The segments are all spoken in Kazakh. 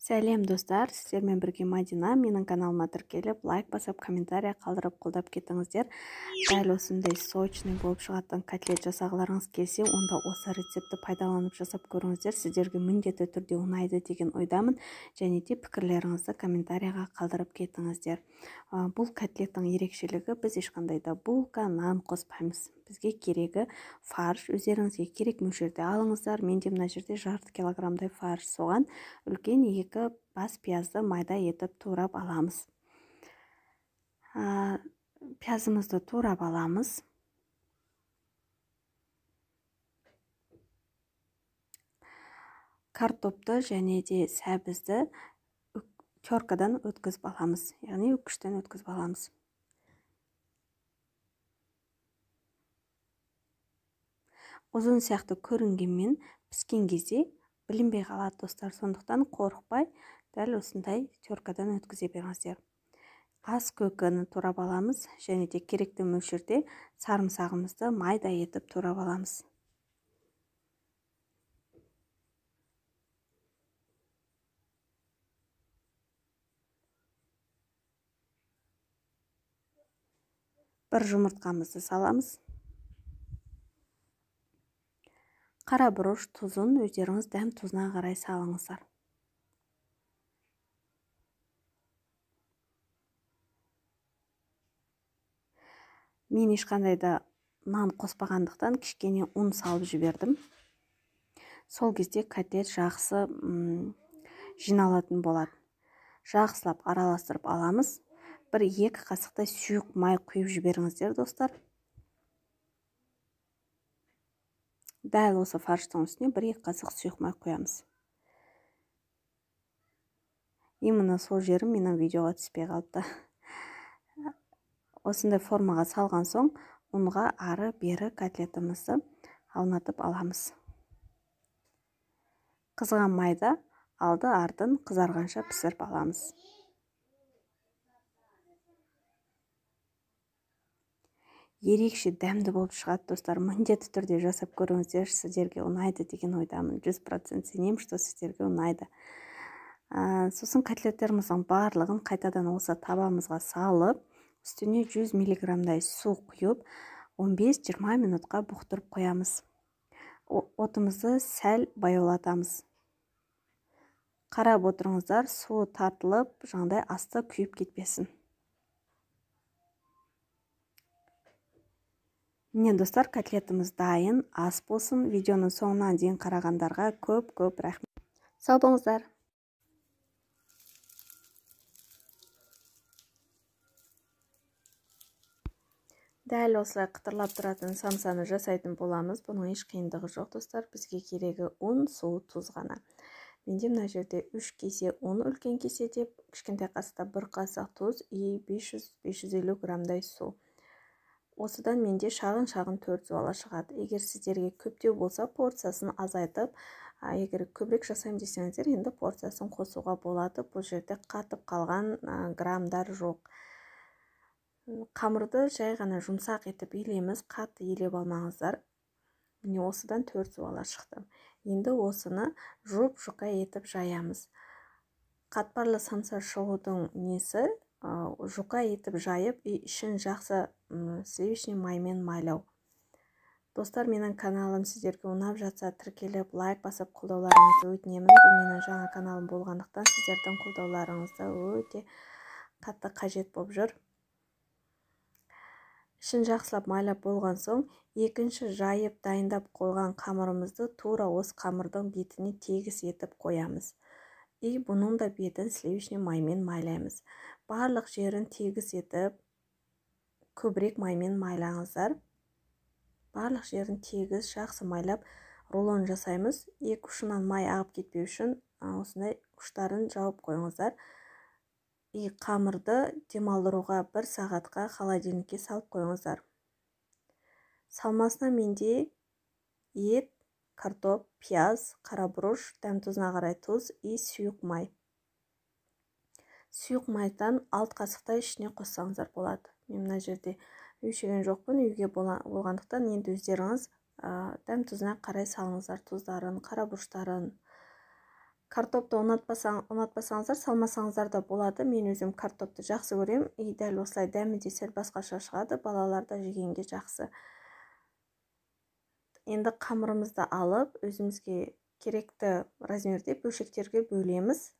Сәлем достар, сіздермен бірге Мадина. Менің каналыма тіркеліп, лайк басып, комментария қалдырып қолдап кетіңіздер. Дәл осындай сочный болып шығатын котлет жасағыларыңыз келсе, онда осы рецепті пайдаланып жасап көріңіздер. Сіздерге міндетті түрде ұнайды деген ойдамын. Және де пікірлеріңізді комментарияға қалдырып кетіңіздер. Бұл котлеттің ерекшелігі, біз ешқандай да булка, нан қоспаймыз. Бізге керегі фарш, өздеріңізге керек мөлшерде алыңыздар. Менде мына жерде жарты килограммдай фарш, соған үлкен 2 бас пиязды майда етіп турап аламыз. Пиязымызды турап аламыз. Картопты және де сәбізді теркадан өткізіп аламыз, яғни үккіштен өткізіп аламыз. Ұзын сияқты көрінгенмен піскен кезде білінбей қалады достар, сондықтан қорықпай дәл осындай теркадан өткізе беріңіздер. Ас көкіні турап аламыз және де керекті мөлшерде сарымсағымызды майда етіп турап аламыз. Бір жұмыртқамызды саламыз. Қара бұрыш, тұзын өздеріңіз дәм тұзына қарай салыңыздар. Мен ешқандай да нан қоспағандықтан кішкене ұн салып жібердім. Сол кезде котлет жақсы жиналатын болады. Жақсылап араластырып аламыз. 1-2 қасықтай сұйық май құйып жіберіңіздер достар. Дәл осы фарштың үстіне 1-2 қасық сұйық май құямыз. Именно сол жерім менің видеоға түспей қалыпты. Осындай формаға салған соң, ұнға ары-бері котлетімізді аунатып аламыз. Қызған майда алды-артын қызарғанша пісіріп аламыз. Ерекше дәмді болып шығады достар. Міндетті түрде жасап көріңіздер, сіздерге ұнайды деген ойдамын. 100% сенемін, что сіздерге ұнайды. Сосын котлеттеріміздің барлығын қайтадан осы табамызға салып, үстіне 100 мг су құйып, 15-20 минутқа бұқтырып қоямыз. Отымызды сәл баяулатамыз. Қарап отырыңыздар, су тартылып, жаңдай асты күйіп кетпесін. Міне достар, котлетіміз дайын, ас болсын. Видеоның соңынан дейін қарағандарға көп рахмет. Сау болыңыздар. Дәл осылай қытырлап тұратын самсаны жасайтын боламыз. Бұның еш қиындығы жоқ достар. Бізге керегі ұн, су, тұз ғана. Менде мына жерде 3 кесе ұн, үлкен кеседе, кішкентай қасықта 1 қасық тұз и 500-550 граммдай су. Осыдан менде шағын 4 зуала шығады. Егер сіздерге көптеу болса, порциясын азайтып, егер көбірек жасайым десеңіздер, енді порциясын қосуға болады. Бұл жерде қатып қалған граммдар жоқ. Қамырды жай ғана жұмсақ етіп илеміз, қатты илеп алмаңыздар. Міне осыдан 4 зуала шықты. Енді осыны жұп-жұқа етіп жаямыз. Қатпарлы самса шығудың несі, жұқа етіп жайып, ішін жақсы сливочный маймен майлау. Достар, менің каналым сіздерге ұнап жатса, тіркеліп, лайк басып қолдауларыңызды өтінемін. Бұл менің жаңа каналым болғандықтан сіздердің қолдауларыңызды өте қатты қажет болып жүр. Ішін жақсылап майлап болған соң, екінші жайып дайындап қойған қамырымызды тура осы қамырдың бетіне тегіс етіп қоямыз. И бұның да бетін сливочный маймен майлаймыз. Барлық жерін тегіс етіп, көбірек маймен майлаңыздар. Барлық жерін тегіс жақсы майлап, рулон жасаймыз. Екі ұшынан май ағып кетпеу үшін осындай ұштарын жауып қойыңыздар. И қамырды демалдыруға 1 сағатқа холодильникке салып қойыңыздар. Салмасына менде ет, картоп, пияз, қара бұрыш, дәм тұзына қарай тұз и сұйық май. Сұйық майдан 6 қасықтай ішіне қоссаңыздар болады. Мен мына жерде өлшеген жоқпын, үйге болғандықтан енді өздеріңіз дәм тұзына қарай салыңыздар, тұздарын, қара бұрыштарын. Картопты ұнатпасаңыздар, салмасаңыздар да болады. Мен өзім картопты жақсы көрем. Дәл осылай дәмі де сәл басқаша шығады. Балалар да жегенге жақсы. Енді қамырымызды алып, өзімізге керекті размерде бөлшектерге бөлеміз.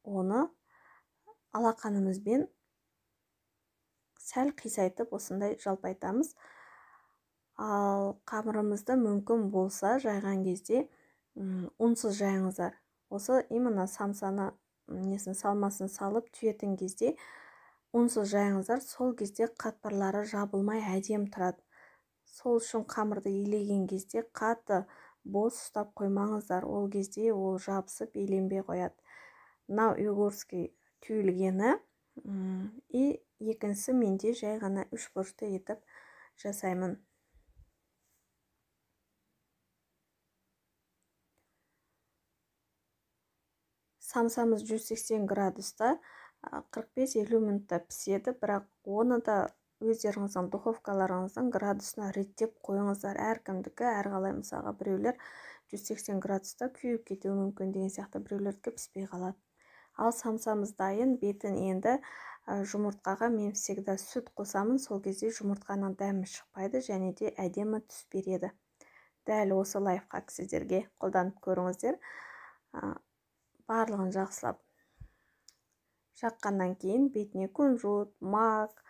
Оны алақанымызбен сәл қисайтып осындай жалпайтамыз. Ал қамырымызды мүмкін болса жайған кезде ұнсыз жайыңыздар. Осы именно самсаны салмасын салып түйетін кезде ұнсыз жайыңыздар, сол кезде қатпарлары жабылмай әдем тұрады. Сол үшін қамырды илеген кезде қатты бос ұстап қоймаңыздар. Ол кезде ол жабысып иленбей қояды. Мынау югурский түйілгені, екіншісі менде жай ғана 3 бұрышты етіп жасаймын. Самсамыз 180 градуста 45-50 минутта піседі, бірақ оны да өздеріңіздің духовкаларыңыздың градусына реттеп қойыңыздар. Әркімдікі әрқалай, мысалға біреулер 180 градуста күйіп кетуі мүмкін деген сияқты, біреулердікі піспей қалады. Ал самсамыз дайын. Бетін енді жұмыртқаға мен всегда сүт қосамын. Сол кезде жұмыртқаның дәмі шықпайды және де әдемі түс береді. Дәл осы лайфхак сіздерге қолданып көріңіздер. Барлығын жақсылап жаққаннан кейін бетіне кунжут, мак,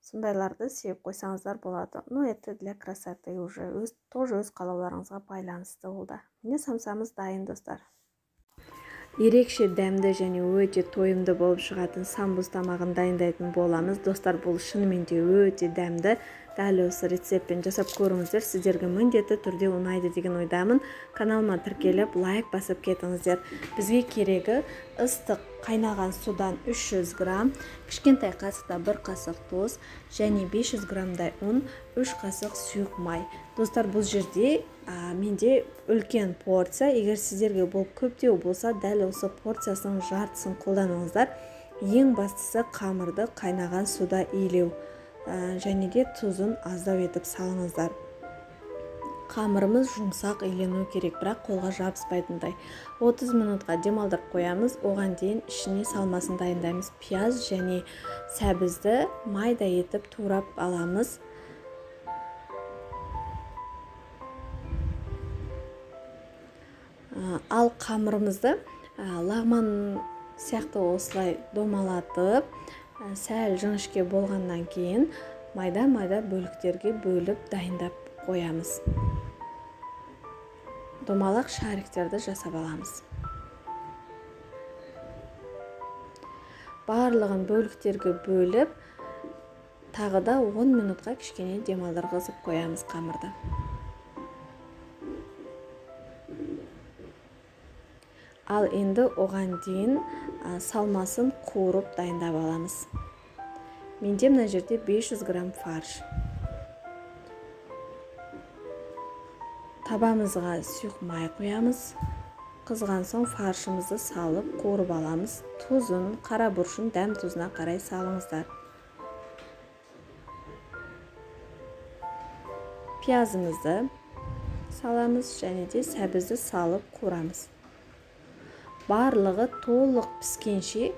сондайларды сеуіп қойсаңыздар болады. Но это для красоты уже. Тоже өз қалауларыңызға байланысты ол да. Міне самсамыз дайын, достар. Ерекше дәмді және өте тойымды болып шығатын самбуз тамағын дайындайтын боламыз. Достар, бұл шынымен де өте дәмді. Дәл осы рецептпен жасап көріңіздер. Сіздерге міндетті түрде ұнайды деген ойдамын. Каналыма тіркеліп, лайк басып кетіңіздер. Бізге керегі ыстық қайнаған судан 300 грамм, кішкентай қасықта 1 қасық тұз және 500 граммдай ұн, 3 қасық сұйық май. Достар, бұл жерде менде үлкен порция. Егер сіздерге бұл көптеу болса, дәл осы порциясының жартысын қолданыңыздар. Ең бастысы қамырды қайнаған суда илеу және де тұзын аздау етіп салыңыздар. Қамырымыз жұмсақ илену керек, бірақ қолға жабыспайтындай. 30 минутқа демалдырып қоямыз. Оған дейін ішіне салмасын дайындаймыз. Пияз және сәбізді майда етіп турап аламыз. Ал қамырымызды лағман сияқты осылай домалатып, сәл жіңішке болғаннан кейін майда-майда бөліктерге бөліп дайындап қоямыз. Домалақ шариктерді жасап аламыз. Барлығын бөліктерге бөліп, тағы да 10 минутқа кішкене демалдырғызып қоямыз қамырды. Ал енді оған дейін салмасын қуырып дайындап аламыз. Менде мына жерде 500 грамм фарш. Табамызға сұйық май қоямыз. Қызған соң фаршымызды салып қуырып аламыз. Тұзын, қара бұршын, дәм тұзына қарай салыңыздар. Пиязымызды саламыз және де сәбізді салып қуырамыз. Барлығы толық піскенше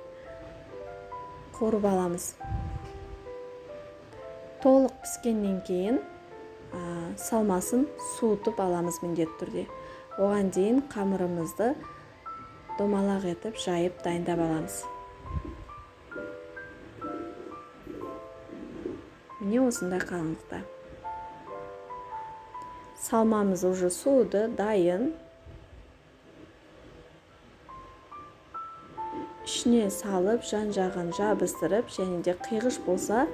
қуырып аламыз. Толық піскеннен кейін салмасын суытып аламыз міндетті түрде. Оған дейін қамырымызды домалақ етіп жайып дайындап аламыз. Міне осындай қалыңдықта. Салмамыз уже суыды, дайын. Ішіне салып, жан-жағын жабыстырып, және де қиғыш болса,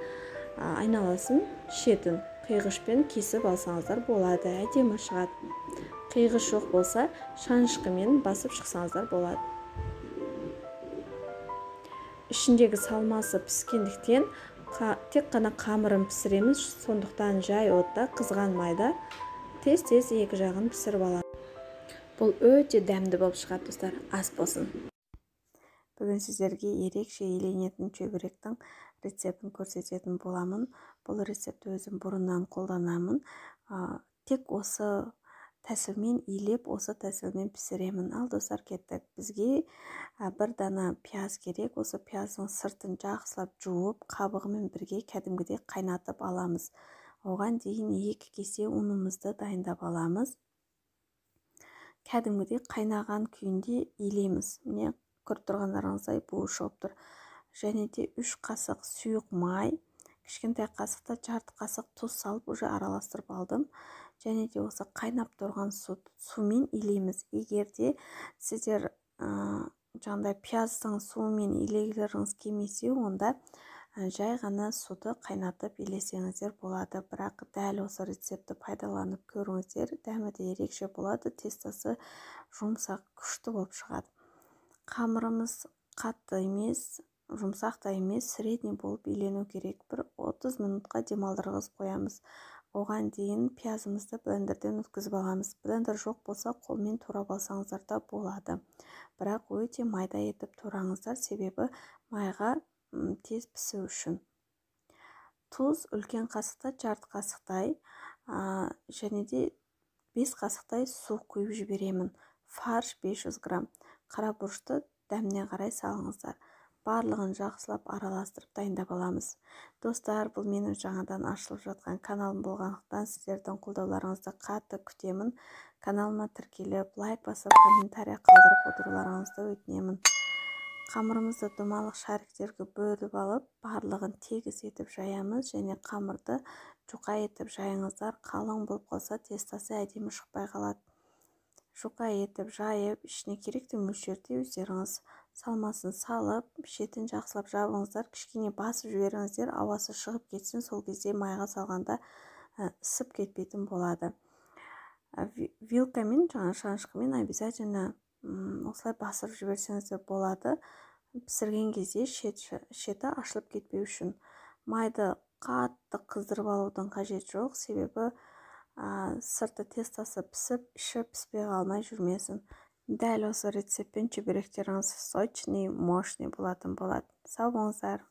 айналасын шетін қиғышпен кесіп алсаңыздар болады, әдемі шығады. Қиғыш жоқ болса, шанышқымен басып шықсаңыздар болады. Ішіндегі салмасы піскендіктен тек қана қамырын пісіреміз, сондықтан жай отта қызған майда тез-тез екі жағын пісіріп аламыз. Бұл өте дәмді болып шығады, достар, ас болсын. Бүгін сіздерге ерекше еленетін чөбіректің рецептін көрсететін боламын. Бұл рецепті өзім бұрыннан қолданамын. Тек осы тәсілмен илеп, осы тәсілмен пісіремін. Ал достар, кеттік. Бізге бір дана пияз керек. Осы пияздың сыртын жақсылап жуып, қабығымен бірге кәдімгідей қайнатып аламыз. Оған дейін 2 кесе ұнымызды дайындап аламыз. Кәдімгідей қайнаған күйінде илейміз. Міне көріп тұрғандарыңыздай буы шығып тұр. Және де 3 қасық сұйық май, кішкентай қасықта жарты қасық тұз салып уже араластырып алдым. Және де осы қайнап тұрған сумен илейміз. Егер де сіздер жаңағыдай пияздың суымен илегілеріңіз келмесе, онда жай ғана суды қайнатып илесеңіздер болады. Бірақ дәл осы рецепті пайдаланып көріңіздер, дәмі де ерекше болады, тестасы жұмсақ, күшті болып шығады. Қамырымыз қатты емес, жұмсақ та емес, средний болып илену керек. Бір 30 минутқа демалдырғыз қоямыз. Оған дейін пиязымызды блендерден өткізіп аламыз. Блендер жоқ болса, қолмен турап алсаңыздар да болады. Бірақ өте майда етіп тураңыздар, себебі майға тез пісу үшін. Тұз үлкен қасықта жарты қасықтай, және де 5 қасықтай су құйып жіберемін. Фарш 500 грамм. Қара бұрышты дәміне қарай салыңыздар. Барлығын жақсылап араластырып дайындап аламыз. Достар, бұл менің жаңадан ашылып жатқан каналым болғандықтан сіздердің қолдауларыңызды қатты күтемін. Каналыма тіркеліп, лайк басып, комментарий қалдырып отыруларыңызды өтінемін. Қамырымызды домалық шариктерге бөліп алып, барлығын тегіс етіп жаямыз, және қамырды жұқа етіп жайыңыздар. Қалың болып қалса, тестасы әдемі шықпай қалады. Жұқа етіп жайып, ішіне керекті мөлшерде өздеріңіз салмасын салып, шетін жақсылап жабыңыздар. Кішкене басып жіберіңіздер, ауасы шығып кетсін, сол кезде майға салғанда ысып кетпейтін болады. Вилкамен, жаңа шанышқымен обязательно осылай басып жіберсеңіздер болады. Пісірген кезде шеті ашылып кетпеу үшін. Майды қатты қыздырып алудың қажет жоқ, себебі сырты тестасы пісіп, іші піспей қалмай жүрмесін. Дәл осы рецептпен чебуректеріңіз сочный, мощный болатын болады. Сау болыңыздар.